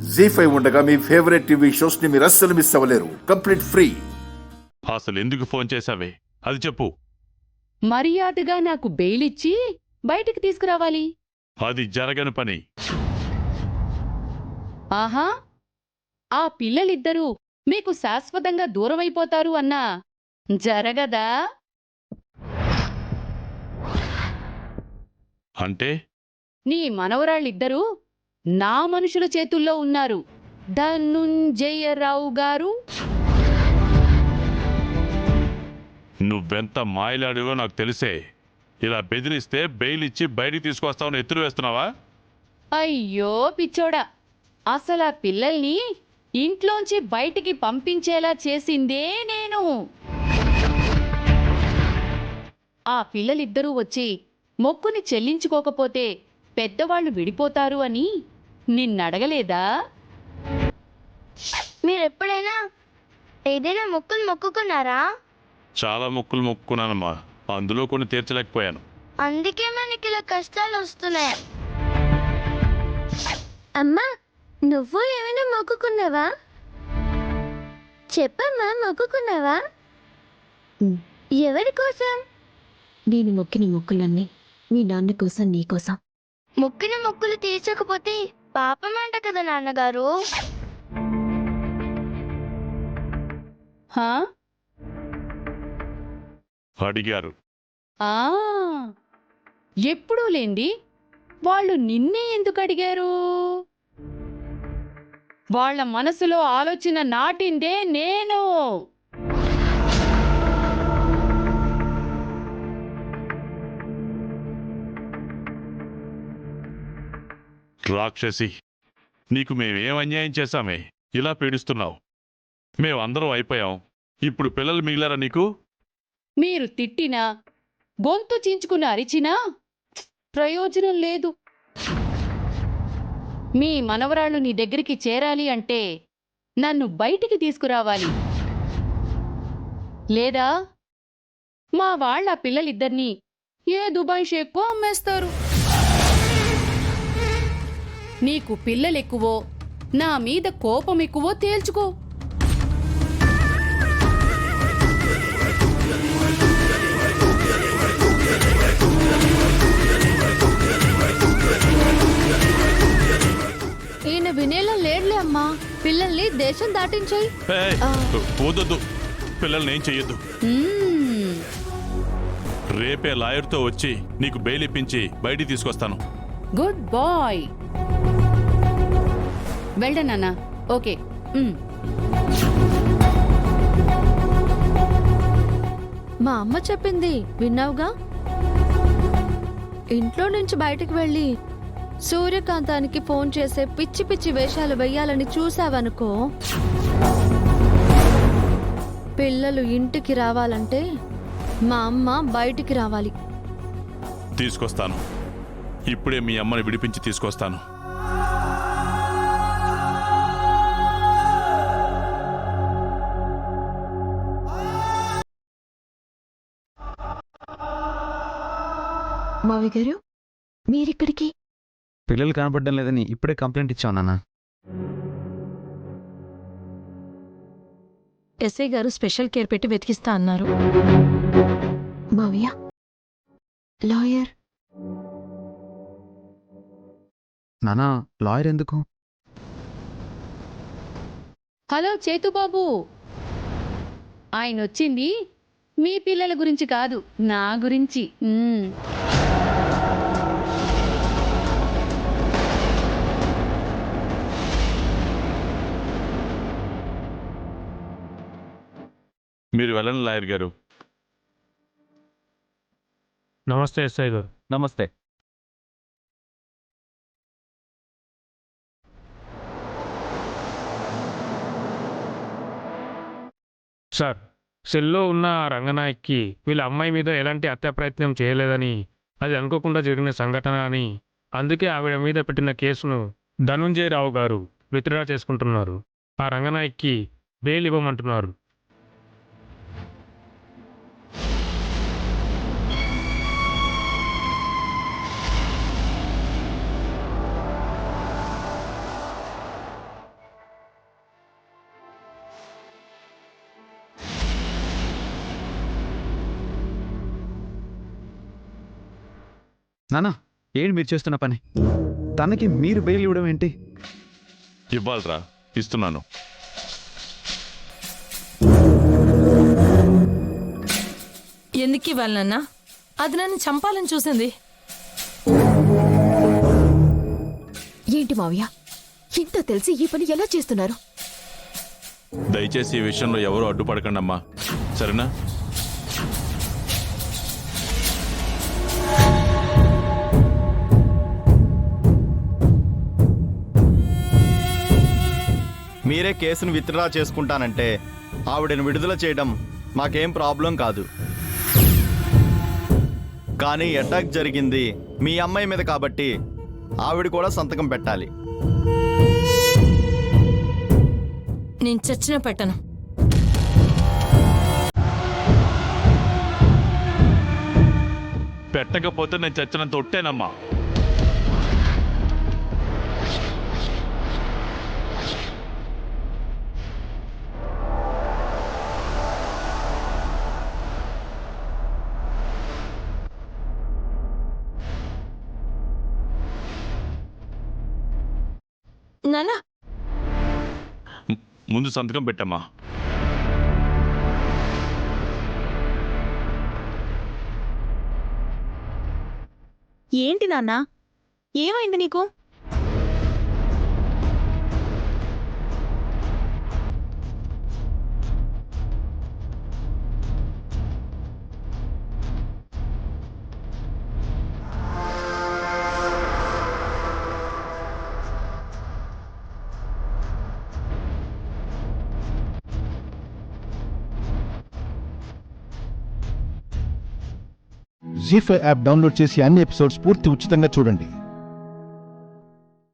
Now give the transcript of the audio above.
జీ5 ఉండగా మీ favourite TV shows ని మీరు అస్సలు మిస్ అవ్వలేరు. Complete free. అసలు ఎందుకు ఫోన్ చేశావే అది చెప్పు. మర్యాదగా నాకు బెయిల్ ఇచ్చి బయటికి తీసుకురావాలి. అది జరగని పని. ఆహా, ఆ పిల్లలిద్దరూ మీకు శాశ్వతంగా దూరమైపోతారు అన్నా జరగదా? అంటే నీ మనవరాళ్ళిద్దరూ నా మనుషుల చేతుల్లో ఉన్నారు. ధనుంజయరావు గారు, నువ్వెంత మాయలాడివో నాకు తెలిసే. ఇలా బెదిరిస్తే బెయిల్ ఇచ్చి బయటికి తీసుకొస్తావని ఎత్తులు వేస్తున్నావా? అయ్యో పిచ్చోడా, అసలు ఆ పిల్లల్ని ఇంట్లోంచి బయటికి పంపించేలా చేసిందే నేను. ఆ పిల్లలిద్దరూ వచ్చి మొక్కుని చెల్లించుకోకపోతే పెద్దవాళ్ళు విడిపోతారు అని నిన్నడగలేదా? మీరెప్పుడైనా ఏదైనా మొక్కులు మొక్కుకున్నారా? చాలా మొక్కులు మొక్కుకున్నానమ్మా, అందులో కొన్ని తీర్చలేకపోయాను. అందుకే మనకి ఇలా కష్టాలు వస్తున్నాయి. అమ్మా, నువ్వు ఏమైనా మొక్కుకున్నావా? చెప్పమ్మా, మొక్కుకున్నావా? ఎవరి కోసం? నేను మొక్కిన మొక్కులన్నీ మీ నాన్న కోసం, నీ కోసం. మొక్కిన మొక్కులు తీర్చకపోతే పాపమంట కదా నాన్నగారు. హా? అడిగారు. ఆ, ఎప్పుడూ లేండి వాళ్ళు నిన్నే ఎందుకు అడిగారు? వాళ్ళ మనసులో ఆలోచన నాటిందే నేను. రాక్షసి, నీకు మేమేం అన్యాయం చేశామే ఇలా పీడిస్తున్నావు? మేమందరం అయిపోయాం, ఇప్పుడు పిల్లలు మిగిలారా నీకు? మీరు తిట్టినా గొంతు చించుకుని అరిచినా ప్రయోజనం లేదు. మీ మనవరాళ్ళు నీ దగ్గరికి చేరాలి అంటే నన్ను బయటికి తీసుకురావాలి. లేదా మా వాళ్ళ పిల్లలిద్దరినీ ఏ దుబాయ్ షేక్కో అమ్మేస్తారు. నీకు పిల్లలెక్కువో నా మీద కోపం ఎక్కువో తేల్చుకో. ఈయన వినేలా లేడులే అమ్మా. పిల్లల్ని దేశం దాటించాయి. ఏయ్, వద్దొద్దు, పిల్లల్ని ఏం చెయ్యొద్దు. మ్మ్. రేపే లాయర్తో వచ్చి నీకు బెయిల్ ఇప్పించి బయటికి తీసుకొస్తాను. Good boy. వెల్డన్ అన్నా. ఓకే. మా అమ్మ చెప్పింది విన్నావుగా. ఇంట్లో నుంచి బయటికి వెళ్ళి సూర్యకాంతానికి ఫోన్ చేసే పిచ్చి పిచ్చి వేషాలు వెయ్యాలని చూసావనుకో, పిల్లలు ఇంటికి రావాలంటే మా అమ్మ బయటికి రావాలి. తీసుకొస్తాను, ఇప్పుడే మీ అమ్మని విడిపించి తీసుకొస్తాను. మావి గారు, మీరిక్కడికి? పిల్లలు కనపడడం లేదని ఇప్పుడే కంప్లైంట్ ఇచ్చావు నాన్న. ఎస్ఐ గారు స్పెషల్ కేర్ పెట్టి వెతికిస్తా అన్నారు. మావయ్య, లాయర్. నానా, లాయర్ ఎందుకు? హలో చేతుబాబు, ఆయన వచ్చింది మీ పిల్లల గురించి కాదు, నా గురించి. మీరు వెళ్ళండి లాయర్ గారు. నమస్తే ఎస్ఐ గారు. నమస్తే. సార్, సెల్లో ఉన్న ఆ రంగనాయక్కి వీళ్ళ అమ్మాయి మీద ఎలాంటి హత్యా ప్రయత్నం చేయలేదని, అది అనుకోకుండా జరిగిన సంఘటన అని, అందుకే ఆవిడ మీద పెట్టిన కేసును ధనుంజయరావు గారు విత్డ్రా చేసుకుంటున్నారు. ఆ రంగనాయక్కి బెయిల్ ఇవ్వమంటున్నారు. నానా ఏంటి మీరు చేస్తున్న పని? తనకి మీరు బెయిల్ ఇవ్వడం ఏంటి? ఇవ్వాలరా, ఇస్తున్నాను. ఎందుకు ఇవ్వాలన్నా? అది నన్ను చంపాలని చూసింది. ఏంటి మావయ్య, ఇంత తెలిసి ఈ పని ఎలా చేస్తున్నారు? దయచేసి ఈ విషయంలో ఎవరు అడ్డుపడకండి అమ్మా, సరేనా? మీరే కేసును విత్డ్రా చేసుకుంటానంటే ఆవిడని విడుదల చేయడం మాకేం ప్రాబ్లం కాదు. కానీ అటాక్ జరిగింది మీ అమ్మాయి మీద కాబట్టి ఆవిడ కూడా సంతకం పెట్టాలి. నేను చచ్చిన పెట్టను. పెట్టకపోతే నేను చచ్చినంత ఒట్టేనమ్మా. నానా ముందు సంతకం పెట్టమ్మా. ఏంటి నాన్నా, ఏమైంది నీకు? జీ5 యాప్ డౌన్లోడ్ చేసి అన్ని ఎపిసోడ్స్ పూర్తి ఉచితంగా చూడండి.